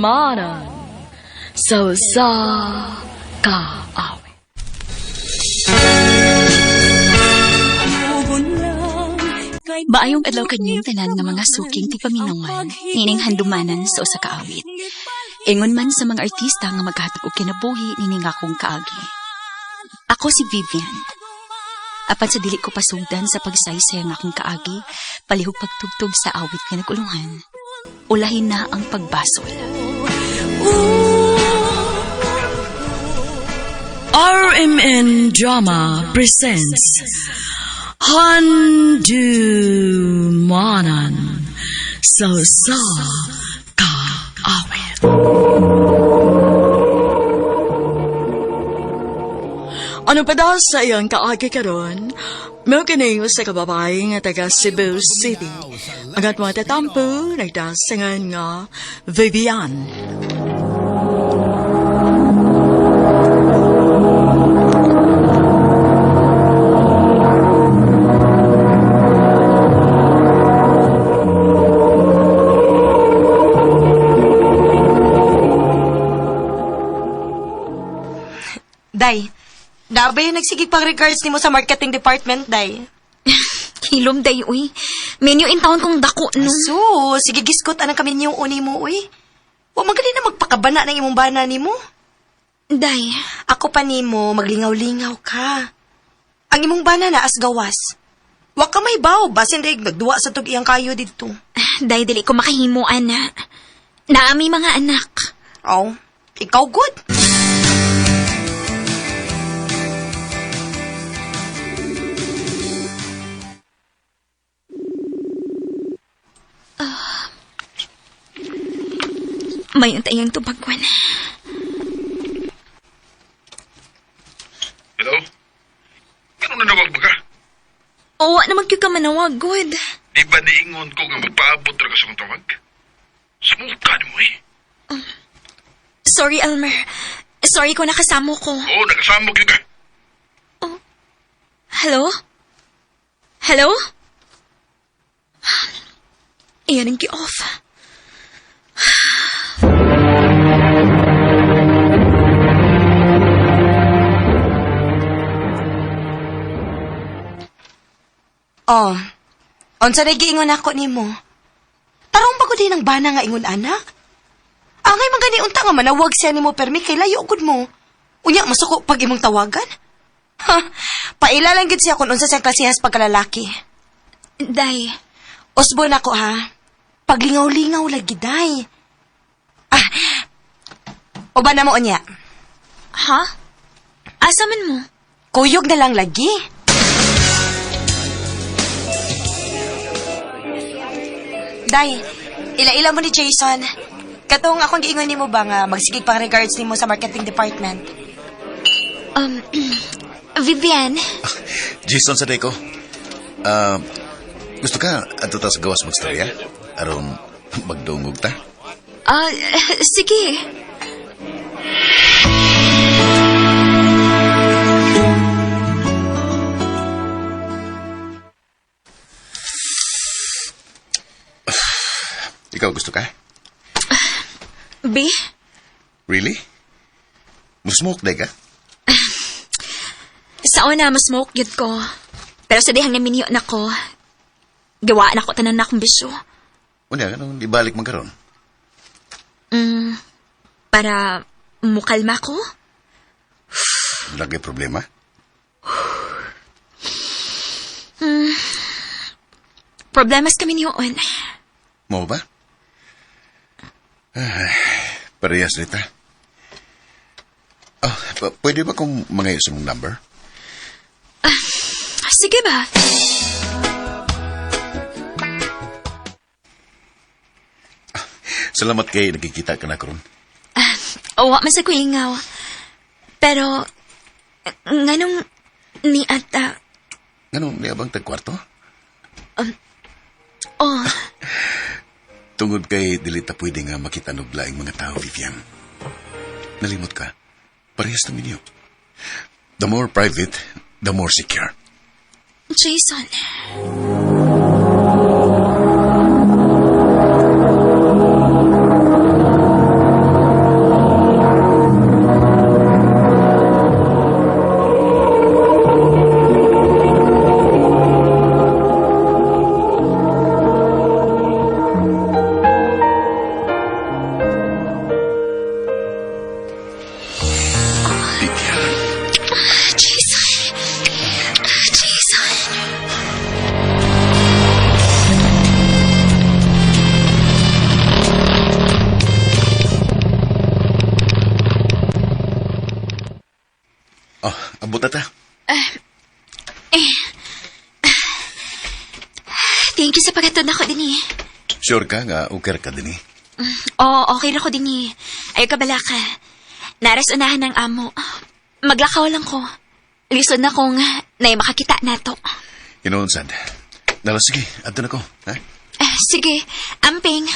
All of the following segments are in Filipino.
manan sa kaawit. Maayong adlaw kanyang tanan nga mga suking ti paminungan, nining handumanan sa usa ka awit. Ingon man sa mga artista nga maghatag og kinabuhi nining akong kaagi. Ako si Vivian. Apan sa dili ko pasugdan sa pagsaysay nga akong kaagi, palihog pagtugtog sa awit nga naguluhan. Ulahin na ang pagbasol. RMN Drama presents Handumanan sa kaawit. Ano pa daw sa iyang kaagi karon? May kaniyo sa kababae nga taga Cebu City. Agat mga tatampo, nagdasangan nga Vivian. Day, nabay nagsigig pang regards nimo sa marketing department, Day. Hilom day, uy. Menyo in taon kong dako, no? So, sige giskot anang kami niyong uni mo, uy. Wa magali na magpakabana ng imong bana nimo. Day. Ako pa nimo, maglingaw-lingaw ka. Ang imong bana na as gawas. Wa ka may baw, basin day nagduwa sa tug iyang kayo didto. Day, dili ko makahimuan na. Naami mga anak. Oh, ikaw good. May untayang tubagwan. Hello? Ganun na nawag ba ka? Oo, naman kayo ka manawag, good. Di ba niingon ko nga magpaabot ka sa kong tawag? Sumuka mo eh. Sorry, Elmer. Sorry ko nakasamo ko. Oo, nakasamok yun ka. Hello? Hello? Iyan ang ki-off. Oh, unsa na giingon ako nimo? Tarong ba ko din ang bana nga ingon anak? Angay man gani unta nga manawag siya nimo permi kay layo gud mo. Unya masuko pag imong tawagan? Ha, paila lang gid siya kung unsa siyang klasehas pagkalalaki. Day. Usbon ako ha. Paglingaw-lingaw lagi day. Uban na mo unya. Ha? Asa man mo? Kuyog na lang lagi. Day, ila-ila mo ni Jason. Katong akong giingon nimo ba nga magsigig pang regards nimo sa marketing department? Vivian? Jason sa day ko. Gusto ka ato ta sa gawas magstorya? Aron magdungog ta? Sige. Ikaw gusto ka? B? Really? Musmoke day ka? Sa una, masmoke yun ko. Pero sa dihang naminyo na ko, gawaan ako tanan na akong bisyo. Unya, anong ibalik magkaroon? Para mukalma ko? Lagi problema? Problemas kami niyoon. Mo ba? Parehas nita. Pwede ba kung mangayos sa mong number? Sige ba? Salamat kay nakikita ka na karon. Wa man sa kuingaw. Pero, nganong ni ata... Ganun, niabang tagkwarto? Oh, Tungod kay dili ta pwede nga makita nuglaing mga tao, Vivian. Nalimot ka. Parehas na ninyo. The more private, the more secure. Jason. Abot na ta. Thank you sa paghatod ako din eh. Sure ka nga, okay ka din eh. Oo, okay na ko din eh. Ayaw ka bala ka. Naras unahan ng amo. Maglakaw lang ko. Lisod na kung makakita na to. Inoon, sad. Dala, sige, ato na ko. Ha? Sige, amping.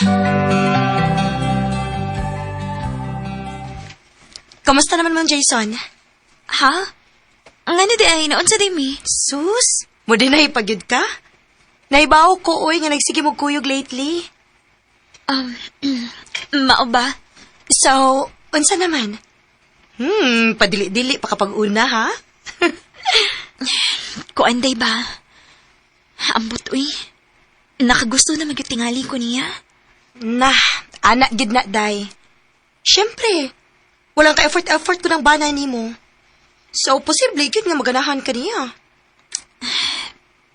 Kamusta naman Mang Jason? Ha? Nga na di ay, naon sa dimi. Sus, mo din na ipagyud ka? Naibaw ko, oy, nga nagsige mo kuyog lately. Mao ba? So, unsa naman? Padili-dili pa kapag una, ha? Kuanday ba? Ambot, uy. Nakagusto na magyutingali ko niya. Nah, anak gid na, day. Siyempre, walang ka-effort ko ng bana ni mo. So, posible gid nga maganahan ka niya.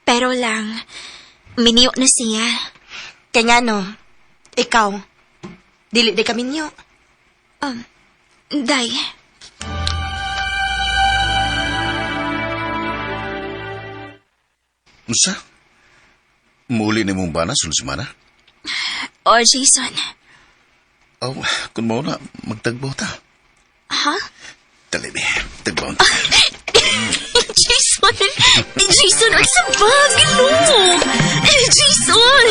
Pero lang, miniyo na siya. Kaya nga no, ikaw, dili di kami niyo. Day. Unsa? Muli ni mong bana, sunod-sumana? O, Jason. Oh, kung mo na, magtagbaw ta. Ha? Dali, tagbaw ta. Jason! Jason, ang sabag! No! Jason!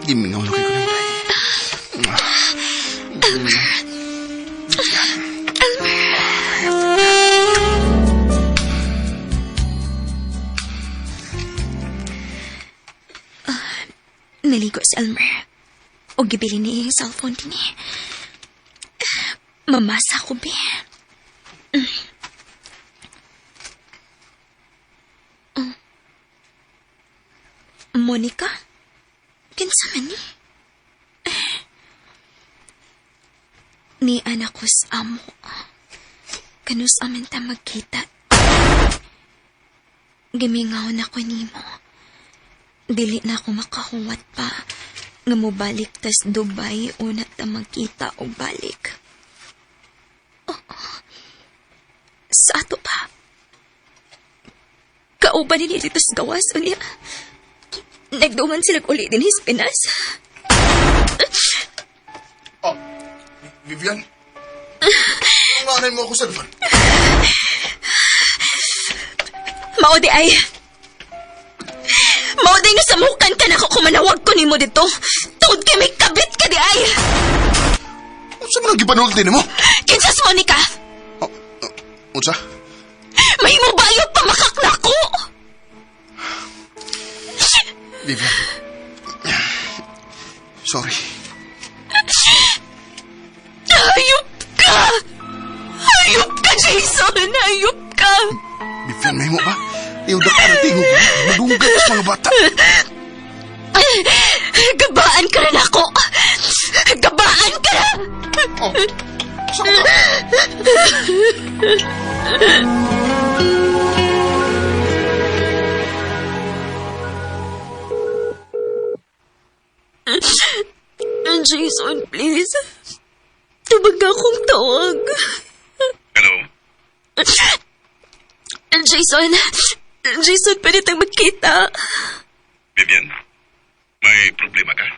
Gimingaw na kayo ng bay. Naligo si Elmer. O gibili niya yung cellphone din eh. Mamasa ko, be. Monica? Kinsa man ni? Ni anak ko sa amo. Kanus amin ta magkita. Gimingaw na ko nimo. Dili na ako makahuwat pa. Nga mo balik tas Dubai una ta magkita o balik. Sa ato pa. Kauban ni dito sa gawas o niya. Nagdungan sila ulit din his Pinas. Oh, Vivian? Umaray mo ako sa cellphone. Maudi ay. Maudi nga samukan ka na ko manawag ko nimo dito. Tungod kay may kabit ka di ay. Unsa man ang gipanulti nimo? Kinsas Monica. Unsa? May mo bayot pa makakna ko. Vivian. Sorry. Hayop ka! Hayop ka, Jason! Hayop ka! Vivian, may mo ba? Iudak ka na tingog. Madunggat sa mga bata. Gabaan ka rin ako! Gabaan ka na! Oh, saan ka? Jason, please. Tubag akong tawag. Hello? Jason, pwede tayong magkita. Vivian? May problema ka?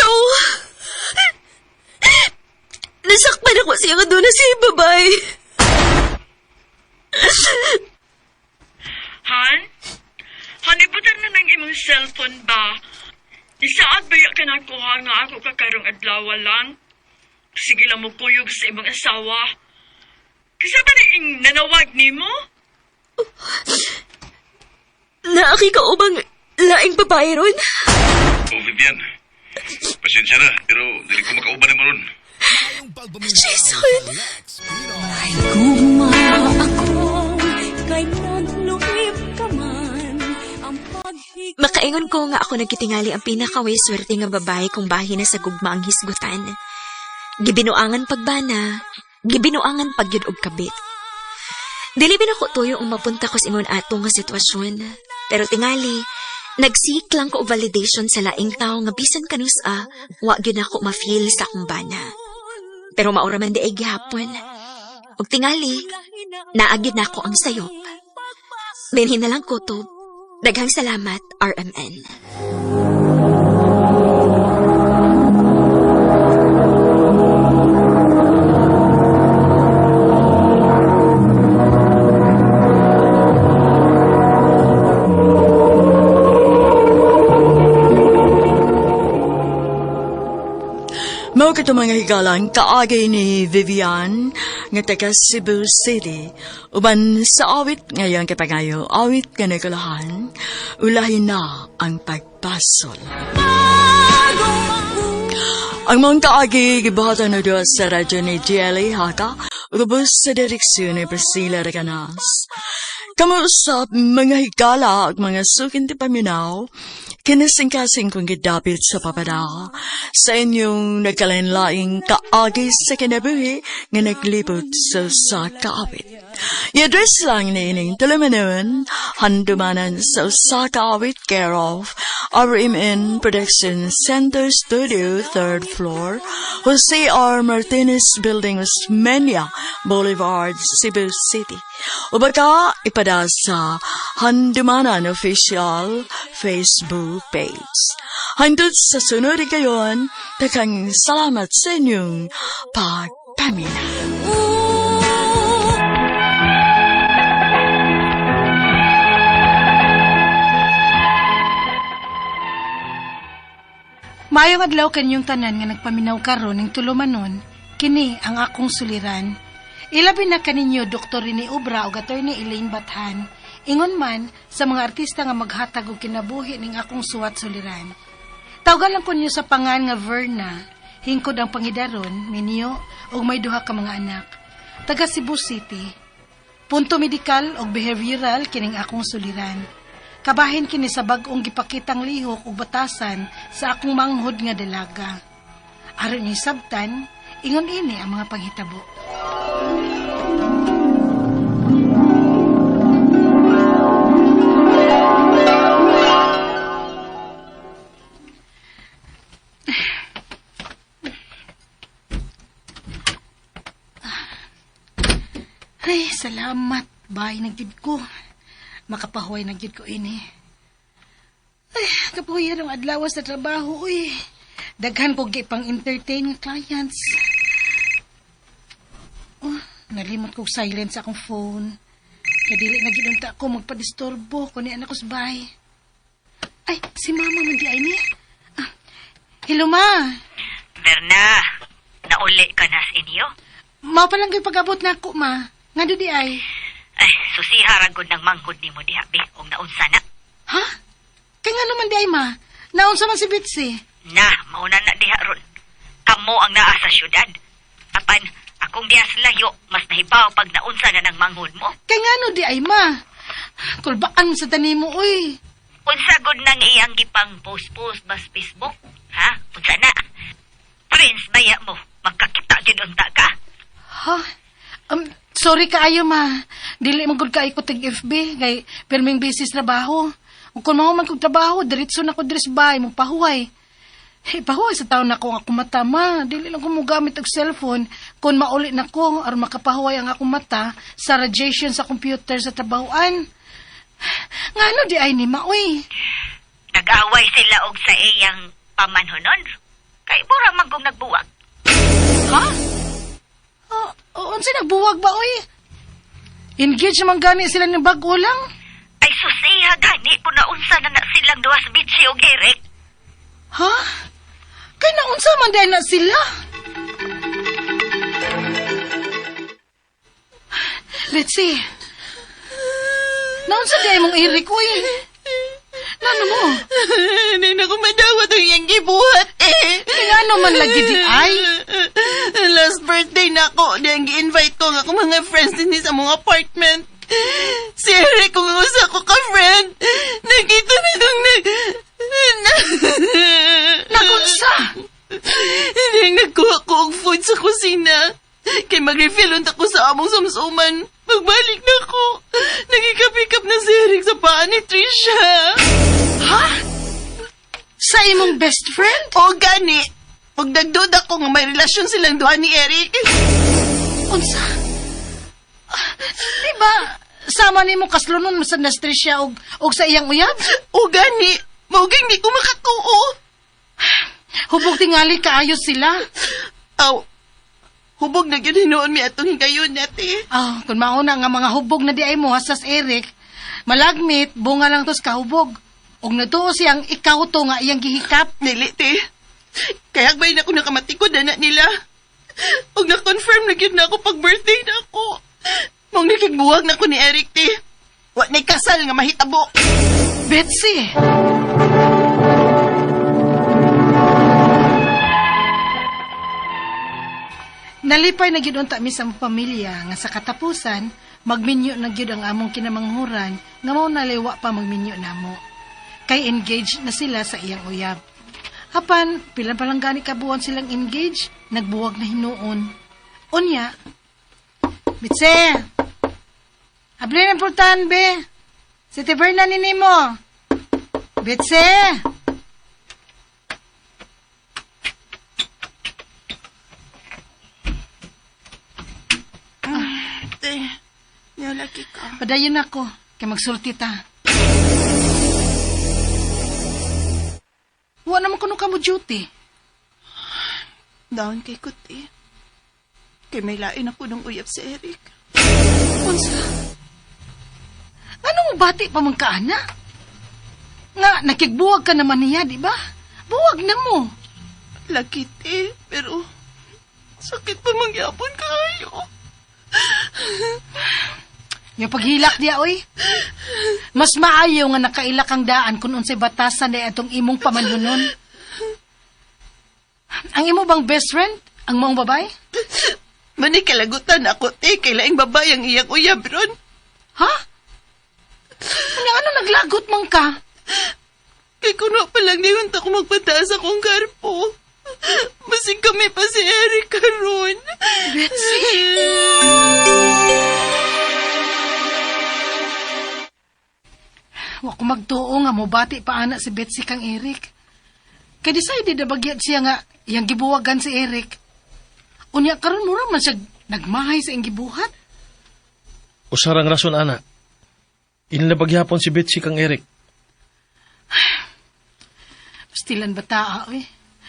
No! Nasakpan ako siya nga doon na siya babay. Han? Han, ibutan na ng imong cellphone ba? Isaad ba ka nakuha nga ako kakarong adlaw lang? Sige lang mo kuyog sa imong asawa. Kasi ba na ing nanawag ni mo? Naaki ka ubang laing babae ron? Oh, Vivian. Pasensya na, pero dili ko makauban ni mo ron. Jason! Gugma ako, kay nagluhip ka man, ang paghigit. Makaingon ko nga ako nagkitingali ang pinakaway swerte nga babae kung bahin na sa gugma ang hisgutan. Gibinuangan pagbana, gibinuangan pagyud og kabit. Dili bin ako tuyo ang mapunta ko sa ingon ato nga sitwasyon. Pero tingali, nag-seek lang ko og validation sa laing tao nga bisan kanus-a, wa gyud ako ma-feel sa akong bana. Pero maura man di ay gihapon. Og tingali, naagid na ako ang sayop. Binhin na lang kutob. Daghang salamat, RMN. Mao kato mga higalan, kaagay ni Vivian, nga taga Cebu City, uban sa awit ngayon kapangayo, awit nga nagulahan, ulahin na ang pagpasol. Ang mga kaagay, gibahatan na doon sa radyo ni GLA Haka, ubos sa direksyon ni Priscilla Reganas. Kamusta mga higala at mga sukin ti paminaw, kinasingkasing kong gidapit sa papada sa inyong nagkalinlaing kaagay sa kinabuhi nga naglibot sa kaawit. I-address lang ni ining tulumanon, handumanan sa kaawit care of RMN Production Center Studio, 3rd floor, Jose R. Martinez Building, Osmeña Boulevard, Cebu City. O baka ipada sa Handumanan Official Facebook page. Handot sa sunod kayon, takang salamat sa inyong pagpamina. Maayong adlaw kanyong tanan nga nagpaminaw karon ning tulumanon, kini ang akong suliran. Ilabi na kaninyo Dr. Rene Obra o Attorney Elaine Bathan, ingon man sa mga artista nga maghatag og kinabuhi ning akong suwat suliran. Tawgan lang ko niyo sa pangan nga Verna, hingkod ang pangidaron, minyo, og may duha ka mga anak. Taga Cebu City. Punto medikal og behavioral kining akong suliran. Kabahin kini sa bag-ong gipakitang lihok ug batasan sa akong manghod nga dalaga. Aron ni sabtan, ingon ini ang mga paghitabo. Ay, salamat. Bay, nagyud ko. Makapahuay nagyud ko ini. Ay, kapahuyan ang adlaw sa trabaho, uy. Daghan ko gipang entertain nga clients. Oh, nalimot ko silent sa akong phone. Kadili na ginunta ko magpadisturbo kung ni anak ko sa bahay. Ay, si mama man di ay ni. Ah, hello, ma. Verna, nauli ka na sa inyo? Mao pa lang kay pag-abot na ako, ma. Nga do di ay. Ay, susiharagod ng manghod ni mo diha, Bi, kung naunsa na. Ha? Kaya nga naman di ay, ma. Naunsa man si Bitsy. Na, mauna na diha ron. Kamo ang naa sa syudad. Apan, akong diha sa layo, mas nahibaw pag naunsa na ng manghod mo. Kaya nga no di ay, ma. Kulbaan mo sa tanim mo, uy. Unsa gud nang iyang gipang post-post bas Facebook? Ha? Unsa na? Prince, baya mo. Magkakita dyan unta ka. Ha? Sorry kaayo, ma. Dili man gud kay ko tig FB kay perming business trabaho. Ug kun mao man kog trabaho, diretso na ko dres bay mong pahuway. Pahuway sa taon na ko ang akong mata, ma. Dili lang ko mo gamit og cellphone kun mauli na ko aron makapahuway ang akong mata sa radiation sa computer sa trabahoan. Ngano di ay ni ma, uy? Nag-away sila og sa iyang pamanhonon. Kay bura man kong nagbuwag. Ha? Unsa nagbuwag ba, uy? Engage naman gani sila ng bag-o lang? Ay, susiha gani kung naunsa na silang duwa sa Bitsy o Eric. Ha? Kaya naunsa man dahil na sila? Let's see. Naunsa dahil mong Eric, uy? Nano mo? Hindi na ko madawat ang iyang gibuhat eh. Kaya naman lagi di ay? Last birthday na ako, dahil gi-invite ko nga akong mga friends din sa mong apartment. Si Eric, kung usa ko ka-friend, nakita na kong Nakunsa? Hindi nagkuha ko og food sa kusina. Kay mag-refill unta ko sa among sumsuman. Magbalik na ko. Nagikapikap na si Eric sa paa ni Trisha. Ha? Sa imong best friend? O gani. Huwag nagduda ko nga may relasyon silang duha ni Eric. Unsa? Diba, sama ni mo kaslunon sa nastri siya og sa iyang uyab? O gani. Mauging di ko makatuo. Hubog tingali kaayos sila. Aw. Hubog na yun hinoon mi atong hingayon nati. Kung mauna nga mga hubog na di ay mo hasas Eric, malagmit, bunga lang tos kahubog. Og natuo siyang ikaw to nga iyang gihikap. Dili, te. Kaya bay na ko nakamatikod na nila. Og na-confirm na yun na ako pag-birthday na ako. Mong nakigbuwag na ko ni Eric, te. Wa na'y kasal nga mahitabo. Betsy! Nalipay na gyud unta mi sa among pamilya nga sa katapusan magminyo na gyud ang among kinamanghuran nga mao naliwa pa magminyo namo. Kay engaged na sila sa iyang uyab. Apan pila pa lang gani kabuan silang engaged, nagbuwag na hinuon. Unya, Bitse! Ablin ang pultan, be! Si Tiberna nini mo! Bitse! Nalaki ka. Padayon ako, kay magsulti ta. Wa naman kuno ka mo duty. Down kay Kuti. Kay may lain ako ng uyab si Eric. Unsa? Anong bati pa man ka, ana? Nga, nakigbuwag ka naman niya, di ba? Buwag na mo. Lakit pero sakit pa mangyapon kayo. Yung paghilak diya, oy. Mas maayo nga nakailak ang daan kung unsay batasan na itong imong pamanhunon. Ang imo bang best friend? Ang mong babay? Mani kalagutan ako, kay laing babay ang iyang uyab ron. Ha? Ano naglagot man ka? Kay kuno pa lang niyon ta ko magpataas akong garpo. Masing kami pa si Eric karon. Betsy! Wa ko magtuo nga mo bati pa ana si Betsy kang Eric. Kay decided na bagyat siya nga iyang gibuwagan si Eric. Unya karon mura man siya nagmahay sa iyang gibuhat. Usarang rason, ana. Inlabagyapon si Betsy kang Eric. Pastilan bataa, oy.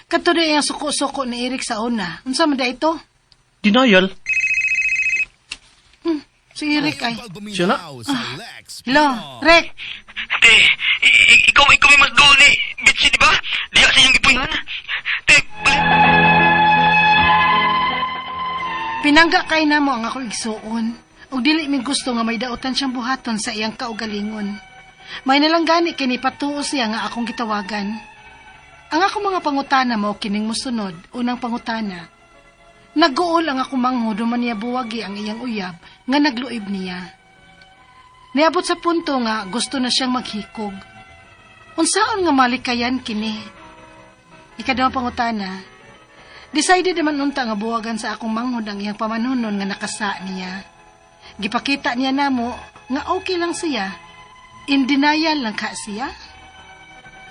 Kato na yung suko-suko ni Eric sa una. Unsa man da ito? Denial? Si Eric ay. Siya na? Hello, Rek. Te, ikaw may mag-goal ni Betsy, di ba? Diya sa iyong ipungan. Te, Pinangga kay na mo ang ako igsuon. Ug dili mi gusto nga may dautan siyang buhaton sa iyang kaugalingon. May nalang gani kini patuo siya nga akong gitawagan. Ang ako mga pangutana mo kining musunod, unang pangutana. Nagguol ang ako mangho duman niya buwagi ang iyang uyab nga nagluib niya. Niabot sa punto nga gusto na siyang maghikog. Unsaon nga malikayan kini? Ikadawang pangutana. Decided naman unta nga buwagan sa akong manghod ang iyang pamanunon nga nakasa niya. Gipakita niya namo nga okay lang siya. In denial lang ka siya.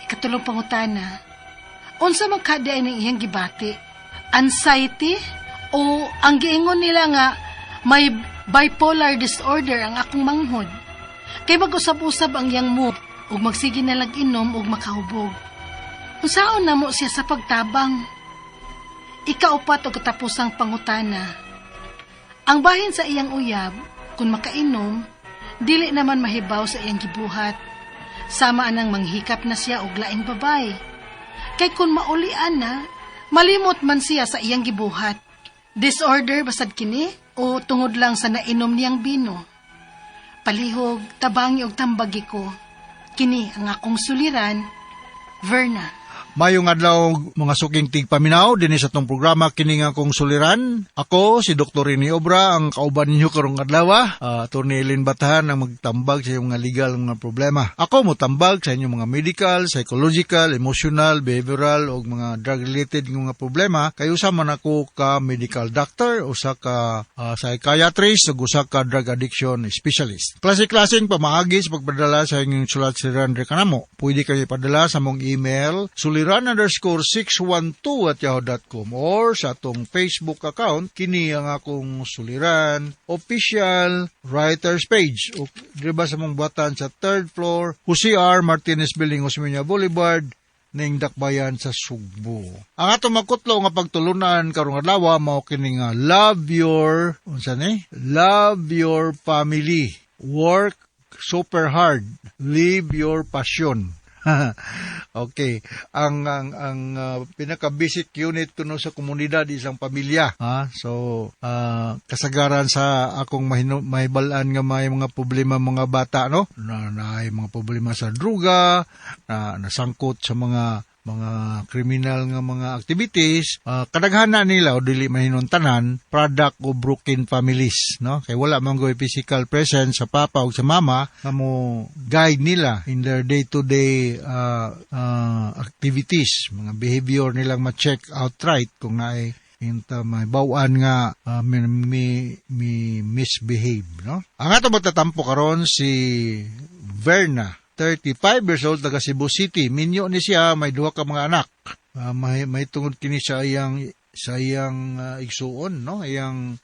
Ikatulong pangutana. Unsa man kada ning iyang gibati? Anxiety o ang giingon nila nga may bipolar disorder ang akong manghod. Kay mag-usab-usab ang iyang mood ug magsige na lag inom ug makahubog. Unsaon namo siya sa pagtabang? Ikaupat o katapusang pangutana. Ang bahin sa iyang uyab, kung makainom, dili naman mahibaw sa iyang gibuhat. Sama anang manghikap na siya og laing babay. Kay kung maulian na, malimot man siya sa iyang gibuhat. Disorder basad kini o tungod lang sa nainom niyang bino. Palihog, tabangi og tambagi ko. Kini ang akong suliran, Verna. Mayong adlaw mga suking tigpaminaw dinhi sa tong programa kini nga kong suliran. Ako si Dr. Rini Obra ang kauban ninyo karong adlaw. Attorney Eileen Batahan ang magtambag sa inyong mga legal nga problema. Ako mo tambag sa inyong mga medical, psychological, emotional, behavioral o mga drug related nga problema. Kay usa man ako ka medical doctor, usa ka psychiatrist ug usa ka drug addiction specialist. Klase-klaseng pamaagi sa pagpadala sa inyong sulat suliran kanamo. Pwede kayo padala sa mong email suliran_612@yahoo.com or sa atong Facebook account kini ang akong suliran official writers page o diba sa mong buhatan sa 3rd floor Jose R. Martinez Building, Osmeña Boulevard ning Dakbayan sa Sugbo. Ang atong makutlo nga pagtulunan karong adlaw mao kini nga love your family, work super hard, live your passion. Okay, ang pinaka-basic unit kuno sa komunidad isang pamilya. So kasagaran sa akong mahibalan nga may mga problema mga bata no, na mga problema sa droga, na nasangkot sa mga kriminal nga mga activities, kadaghana nila o dili mahinuntanan product of broken families, no? Kay wala man goy physical presence sa papa o sa mama nga mo guide nila in their day-to-day activities, mga behavior nilang ma-check outright kung naay may bawaan nga may misbehave, no? Ang ato magtatampo karon si Verna, 35 years old, taga Cebu City. Minyo ni siya, may duha ka mga anak. May tungod kini sa iyang igsuon, no? Iyang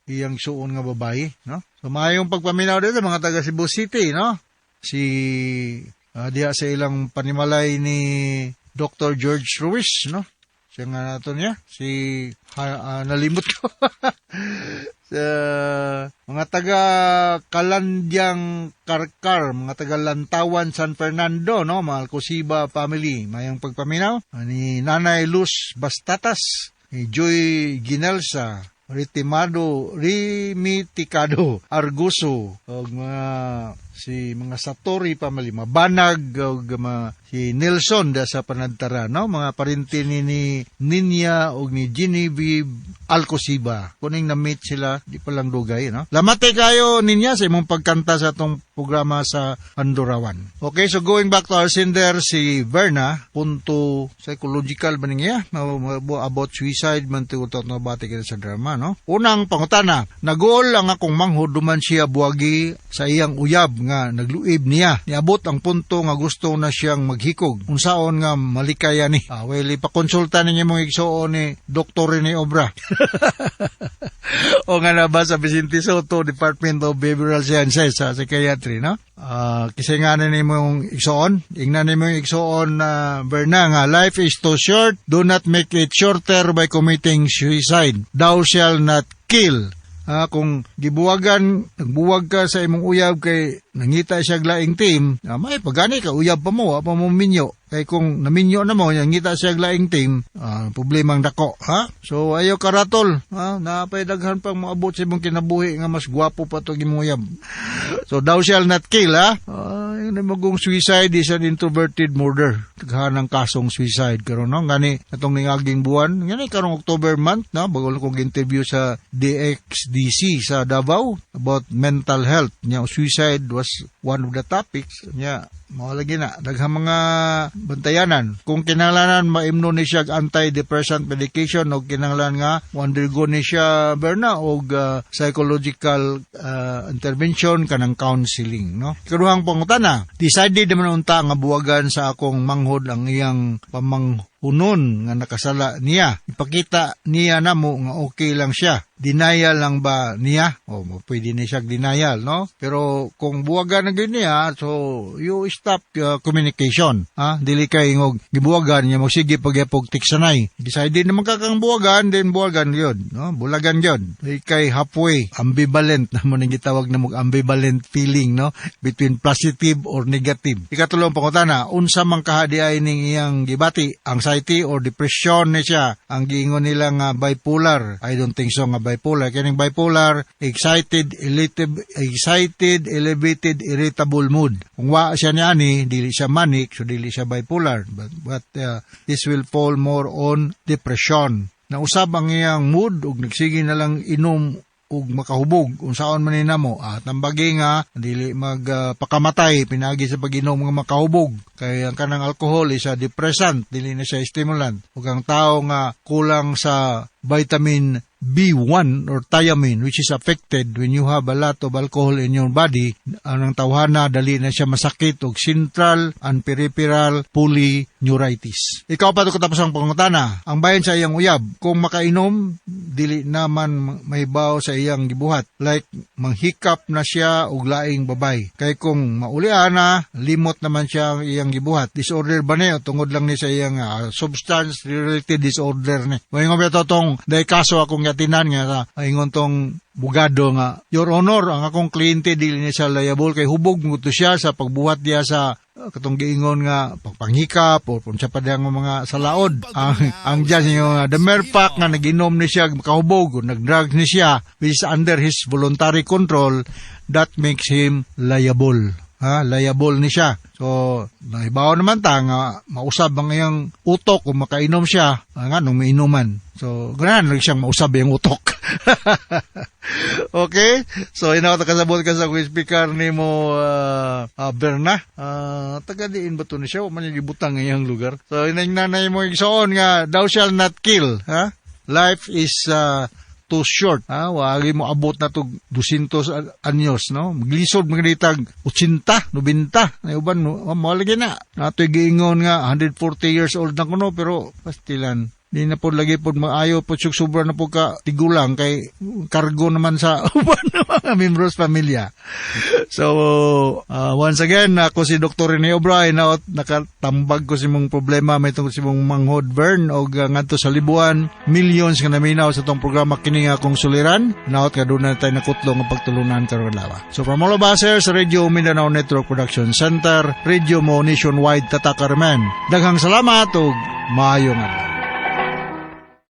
igsuon nga babae, no? So maayong pagpaminaw dito mga taga Cebu City, no? Si diha sa ilang panimalay ni Dr. George Ruiz, no? Siya nga nato niya, nalimot ko. Mga taga Kalandyang Karkar, mga taga Lantawan San Fernando, no, mga Alcosiba family, mayang pagpaminaw ni Nanay Luz Bastatas, ni Joy Ginelsa, Rimiticado, Arguso, o mga Satori family, Mabanag, o si Nelson da sa Panagtara, no? Mga parinti ni Ninya o ni Genevieve Alcosiba. Kuning na-meet sila, di pa lang dugay, no? Lamate kayo Ninya sa imong pagkanta sa atong programa sa Pandurawan. Okay, so going back to our sender, si Verna, punto psychological ba niya? About suicide, mantutot na bati kita sa drama, no? Unang pangutana, nagol ang akong manghod duman siya buwagi sa iyang uyab nga nagluib niya. Niabot ang punto nga gusto na siyang maghikog. Unsaon nga malikaya ni. Well, ipakonsulta ninyo mong igsuon ni Dr. Rini Obra. O nga na ba sa Vicente Soto, Department of Behavioral Sciences sa Psychiatry, no? Kasi nga na mong igsuon. Ingnan na mong igsuon na Berna nga, life is too short. Do not make it shorter by committing suicide. Thou shall not kill. Kung nagbuwag ka sa imong uyab kay nangita siya laing team, may pagani ka uyab pa mo minyo. Kay kung naminyo na mo, nangita siya laing team, problemang dako, ha? So ayo karatol, napay daghan pang maabot sa imong kinabuhi nga mas gwapo pa to imong uyab. So thou shall not kill, ha? Yung namagong suicide is an introverted murder. Taghanang kasong suicide karon, no? Ngani atong ningaging buwan, ngani karong October month, no? Bagol kong interview sa DXDC sa Davao about mental health. Nya suicide was one of the topics. Nya lagi na daghang mga bantayanan kung kinahanglan maimno ni siya antidepressant medication o kinahanglan nga undergo ni siya Berna og psychological intervention kanang counseling, no? Kaduhang pangutana, decided naman unta nga buwagan sa akong manghod ang iyang pamanghunon nga nakasala niya. Ipakita niya namo nga okay lang siya. Denial lang ba niya? Pwede ni siya denial, no? Pero kung buwagan na gyud niya, so you stop communication, dili kay ngog gibuwagan niya magsige pagyapog tiksanay. Decided naman ka kang buwagan, then buwagan gyud, no? Bulagan gyud. Kay halfway, ambivalent na mo nang gitawag na mong ambivalent feeling, no? Between positive or negative. Ikatulong pangutana, unsa man kahadiay ning iyang gibati, anxiety or depression ni siya? Ang giingon nila nga bipolar. I don't think so nga bipolar. Kining bipolar, excited, elevated, irritable mood. Kung wa siya niani, dili siya manic, so dili siya bipolar. But this will fall more on depression. Nausab ang iyang mood, ug nagsige na lang inom ug makahubog unsaon man namo at tambagi nga dili magpakamatay pinagi sa pag-inom nga makahubog kay ang kanang alcohol is a depressant dili na siya stimulant ug ang tao nga kulang sa vitamin B1 or thiamine which is affected when you have a lot of alcohol in your body, ang tawhana dali na siya masakit og central and peripheral polyneuritis. Ikaw pa ito katapos ang pangutana. Ang bayan sa iyang uyab, kung makainom, dili naman mahibaw sa iyang gibuhat. Like, manghikap na siya og laing babay. Kay kung maulian na, limot naman siya ang iyang gibuhat. Disorder ba niya? Tungod lang ni sa iyang substance-related disorder ni. Ngayon nga ito itong dahil kaso akong yatinan nga ingon tong bugado nga, Your Honor, ang akong kliyente dili niya siya liable kay hubog mo to siya sa pagbuhat niya sa katong giingon nga pagpanghikap o kung siya pa diyang mga salaod. Ang dyan yung the mere fact nga naginom ni siya makahubog o nagdrug ni siya which is under his voluntary control, that makes him liable. Liable ni siya. So, naibaw naman ta nga mausab ang iyang utok kung makainom siya nga nung mainuman. So, ganahan lang siyang mausab yung utok. Okay? So, kasabot ka sa speaker ni mo Berna. Taga-diin ba ito ni siya? O man yung ibutang ngayong lugar. So, inang nanay mo igsoon nga, thou shall not kill. Life is too short. Wagi mo abot na to 200 anyos, no? Maglisod magalitag 80, 90. Ay uban mo, malagi na. Natoy giingon nga 140 years old na kuno pero pastilan. Di na po lagi po maayo po sobra na po ka tigulang kay kargo naman sa uban ng mga membros pamilya. So, once again, ako si Dr. Rene O'Brien na nakatambag ko si mong problema may tungkol si mong manghod burn o ngadto sa libuan, millions nga naminaw sa tong programa kini nga akong suliran. Naot ka doon na tayo nakutlong ang pagtulunan karon lawa. So, from all of us here sa Radio Mindanao Network Production Center, Radio mo nationwide Tatakarman. Daghang salamat ug maayong adlaw.